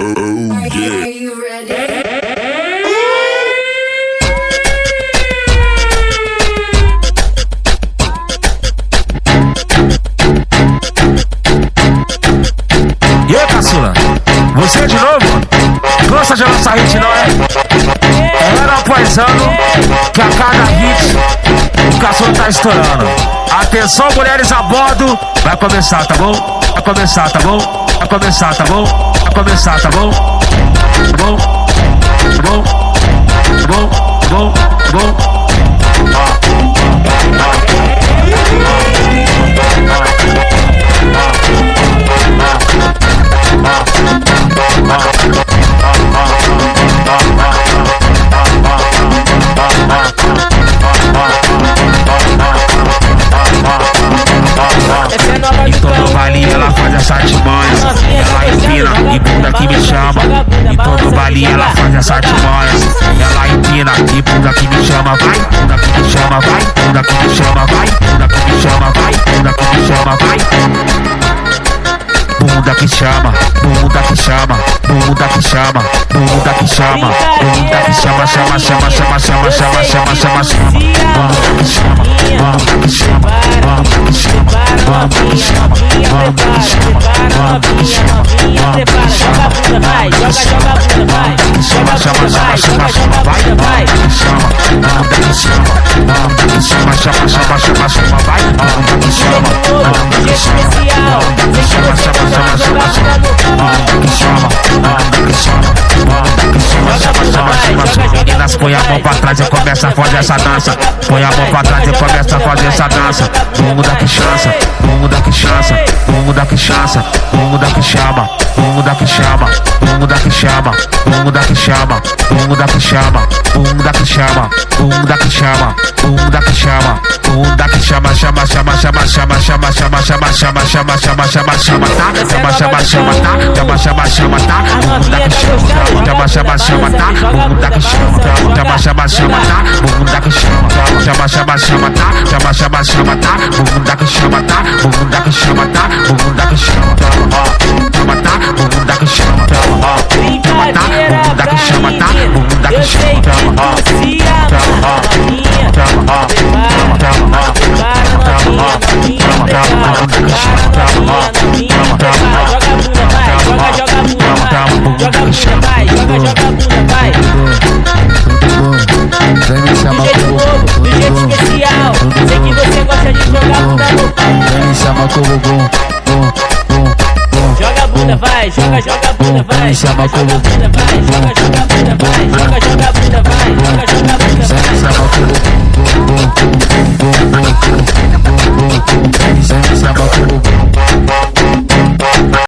yeah. you ready? E aí, caçula? Você de novo? Gosta de lançar hit, não é? Era após ano que a cada hit o caçula tá estourando. Atenção, mulheres a bordo. Vai começar, tá bom? Vai começar, tá bom? Vai começar, tá bom? Vai começar, tá bom? Tá bom? Tá bom? Tá bom? Tá bom? Tá bom? E todo baile ela faz essa artimanhas. Ela empina e bunda que me chama. E todo baile ela faz essa artimanhas. Ela empina e bunda que me chama. Vai, bunda que me chama, vai, bunda que me chama, vai, bunda que me chama, vai, bunda que me chama, vai. Bunda que chama, bunda que chama, bunda que chama, bunda que chama, bunda que chama, chama, chama, chama, chama, chama, chama, chama, chama. Bunda que chama, bunda que chama, bunda que chama, bunda que chama, bunda que chama, bunda que chama, bunda que chama, vai, joga bunda, vai, chama, chama, chama, chama, chama, vai, bunda que chama, bunda que chama, bunda que chama, chama, chama, chama, chama, vai, bunda que chama, bunda que chama, bunda que chama, chama, chama, chama, chama, bunda que chama, bunda que chama, bunda que chama, chama, chama, chama, chama. Meninas, põe a mão pra trás e começa a fazer essa dança. Põe a mão pra trás e começa a fazer essa dança. Bunda que chança, bunda que chança, bunda que chança, bunda que chama, bunda que chama, bunda que chama, bunda que chama, bunda que chama, bunda que chama, bunda que chama, bunda que chama, bunda que chama, chama, chama, chama, chama, chama, chama, chama, chama, chama, chama, chama, chama, tá? Chama, chama, chama, tá? Chama, chama, chama, tá? Bunda que chama, chama, chama, chama, tá? Bunda que chama, chama, chama, chama, tá? Bunda que chama, chama, chama, chama, tá? Chama, chama, chama, tá? Bunda que chama, tá? Bunda que chama, tá? Bunda que chama, chama, tá? Bunda que chama, chama, tá? Bunda que chama, tá? Bunda que chama, Vem me chamar com do jeito especial. Sei que você gosta de jogar bunda no. Vem me chamar com o bum, bum, bum, bum. Joga bunda, vai, joga bunda, vai. Vem me chamar com o Joga bunda, vai, joga